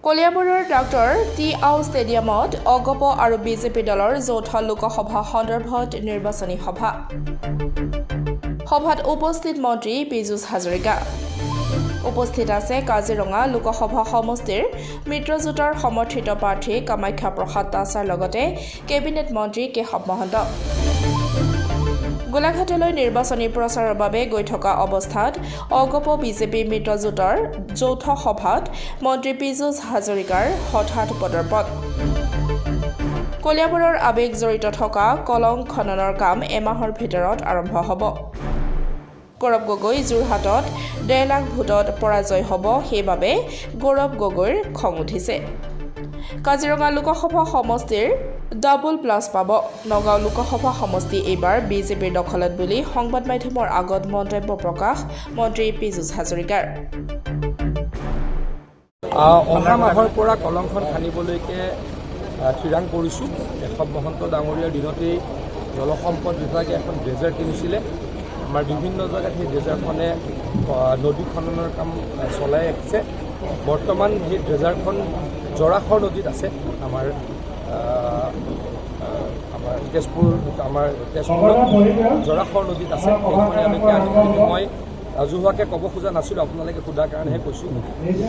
কলিয়াবৰৰ doctor T আও ষ্টেডিয়ামত অগপ আৰু বিজেপি দলৰ যৌথ লোকসভা সন্দৰ্ভত নিৰ্বাচনী সভা। সভাত উপস্থিত মন্ত্ৰী পীযুষ হাজৰিকা। উপস্থিত আছে কাজিৰঙা লোকসভা সমষ্টিৰ মিত্ৰজোঁটৰ সমৰ্থিত প্ৰাৰ্থী কামাখ্যা প্ৰসাদ দাসৰ লগতে কেবিনেট মন্ত্ৰী কেশৱ মহন্ত। গোলাঘাটলৈ নিৰ্বাচনী প্ৰচাৰৰ বাবে গৈ থকা অৱস্থাত অগপ বিজেপি মিত্ৰজোঁটৰ যৌথ সভাত মন্ত্ৰী পীযুষ হাজৰিকাৰ হঠাৎ পদৰ্পণ। কলিয়াবৰৰ আৱেগ জড়িত থকা কলং খননৰ কাম এমাহৰ ভিতৰত আৰম্ভ হ'ব। গৌৰৱ গগৈ যোৰহাটত ১.৫ লাখ ভোটত পৰাজয় হ'ব, সেইবাবে গৌৰৱ গগৈৰ খং উঠিছে। কাজিৰঙা লোকসভা সমষ্টিৰ ডাবল প্লাছ পাব। নগাঁও লোকসভা সমষ্টি এইবাৰ বিজেপিৰ দখলত বুলি সংবাদ মাধ্যমৰ আগত মন্তব্য প্ৰকাশ মন্ত্ৰী পীযুষ হাজৰিকাৰ। অহা মাহৰ পৰা কলংখন খান্দিবলৈকে থিৰাং কৰিছোঁ। কেশৱ মহন্ত ডাঙৰীয়াৰ দিনতেই জলসম্পদ বিভাগে এখন ড্ৰেজাৰ কিনিছিলে। আমাৰ বিভিন্ন জেগাত সেই ড্ৰেজাৰখনে নদী খননৰ কাম চলাই আহিছে। বৰ্তমান সেই ড্ৰেজাৰখন জৰাখৰ নদীত আছে। আমাৰ তেজপুৰত জৰাখৰ নদীত আছে। সেইখনে আমি মই ৰাজহুৱাকৈ ক'ব খোজা নাছিলোঁ, আপোনালোকে সোধাৰ কাৰণেহে কৈছোঁ।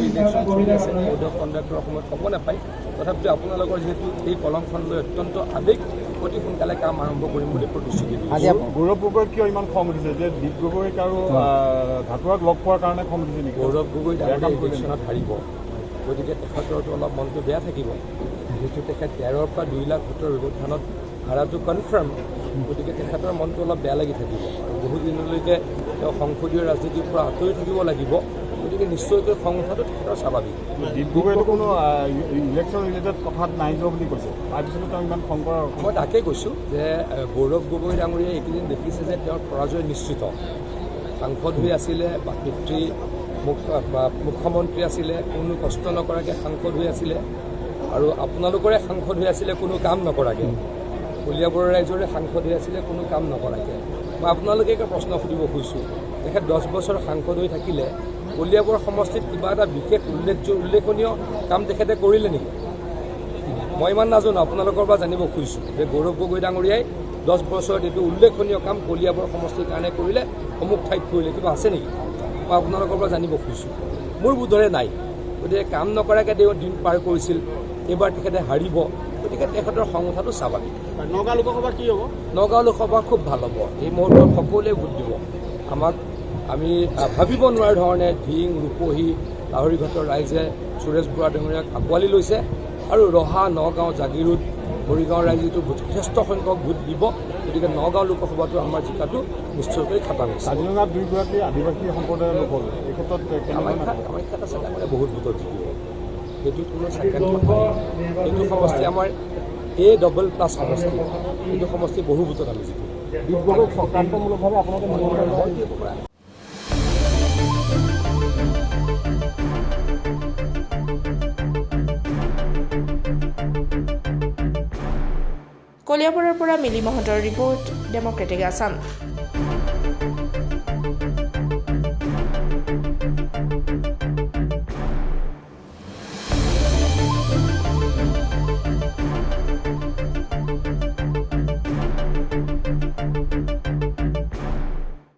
ইলেকশ্যন চলি আছে, উদ্যোগ কণ্ডাক্টৰৰ সময়ত ক'ব নাপায়। তথাপিও আপোনালোকৰ যিহেতু এই কলংখন লৈ অত্যন্ত আৱেগ, অতি সোনকালে কাম আৰম্ভ কৰিম বুলি প্ৰতিশ্ৰুতি দিছোঁ। গৌৰৱ গগৈৰ কিয় ইমান খং উঠিছে যে দীপ গগৈক আৰু ধাতুৰাক লগ পোৱাৰ কাৰণে খং উঠিছে নেকি? গৌৰৱ গগৈ ইলেকশ্যনত হাৰিব, গতিকে তেখেতৰতো অলপ মনটো বেয়া থাকিব। যিহেতু তেখেত ১৩ৰ পৰা ২ লাখ ভোটৰ ব্যৱধানত হাৰাটো কনফাৰ্ম, গতিকে তেখেতৰ মনটো অলপ বেয়া লাগি থাকিব আৰু বহুদিনলৈকে তেওঁ সংসদীয় ৰাজনীতিৰ পৰা আঁতৰি থাকিব লাগিব। গতিকে নিশ্চয়কৈ খং উঠাটো তেখেতৰ স্বাভাৱিক। দীপ গগৈতো কোনো ইলেকশ্যন ৰিলেটেড কথাত নাই যোৱা বুলি কৈছে, তাৰপিছতো তেওঁ ইমান খং কৰাৰ মই তাকেই কৈছোঁ যে গৌৰৱ গগৈ ডাঙৰীয়াই এইকেইদিন দেখিছে যে তেওঁৰ পৰাজয় নিশ্চিত। সাংসদ হৈ আছিলে বা পিতৃ মুখ্যমন্ত্ৰী আছিলে, কোনো কষ্ট নকৰাকৈ সাংসদ হৈ আছিলে আৰু আপোনালোকৰে সাংসদ হৈ আছিলে কোনো কাম নকৰাকৈ। কলিয়াবৰৰ ৰাইজৰে সাংসদ হৈ আছিলে কোনো কাম নকৰাকৈ। মই আপোনালোকে এটা প্ৰশ্ন সুধিব খুজিছোঁ, তেখেত ১০ বছৰ সাংসদ হৈ থাকিলে কলিয়াবৰ সমষ্টিত কিবা এটা বিশেষ উল্লেখনীয় কাম তেখেতে কৰিলে নেকি? মই ইমান নাজানো, আপোনালোকৰ পৰা জানিব খুজিছোঁ যে গৌৰৱ গগৈ ডাঙৰীয়াই 10 বছৰত এইটো উল্লেখনীয় কাম কলিয়াবৰ সমষ্টিৰ কাৰণে কৰিলে, অমুক ঠাইত কৰিলে, কিবা আছে নেকি? মই আপোনালোকৰ পৰা জানিব খুজিছোঁ। মোৰ বোধৰে নাই। গতিকে কাম নকৰাকৈ তেওঁ দিন পাৰ কৰিছিল, এইবাৰ তেখেতে হাৰিব, গতিকে তেখেতৰ খং উঠাটো স্বাভাৱিক। নগাঁও লোকসভা কি হ'ব? নগাঁও লোকসভা খুব ভাল হ'ব। এই মুহূৰ্তত সকলোৱে ভোট দিব। আমি ভাবিব নোৱাৰা ধৰণে ধিং, ৰূপহী, লাহৰীঘাটৰ ৰাইজে সুৰেশ বৰা ডাঙৰীয়াক আঁকোৱালি লৈছে আৰু ৰহা, নগাঁও, জাগিৰোড, মৰিগাঁৱৰ ৰাইজেতো যথেষ্ট সংখ্যক ভোট দিব। গতিকে নগাঁও লোকসভাটো আমাৰ জিকাটো নিশ্চয়কৈ খাটাং হৈছে। কাজিৰঙাত 2গৰাকী আদিবাসী সম্প্ৰদায়ৰ লোক হ'ল, এই ক্ষেত্ৰত কামাখ্যাত আছে মানে বহুত ভোটত জিকিব, সেইটোত কোনো ছেকেণ্ড নহয়। এইটো সমষ্টি আমাৰ ডাবল প্লাছ সমষ্টি, এইটো সমষ্টি বহু ভোটত আমি জিকিম। দীপ গগৈক চক্ৰান্তমূলকভাৱে আপোনালোকে নিব পাৰে। কলিয়াবৰৰ পৰা মিলি মহন্তৰ ৰিপৰ্ট, ডেমক্ৰেটিক আছাম।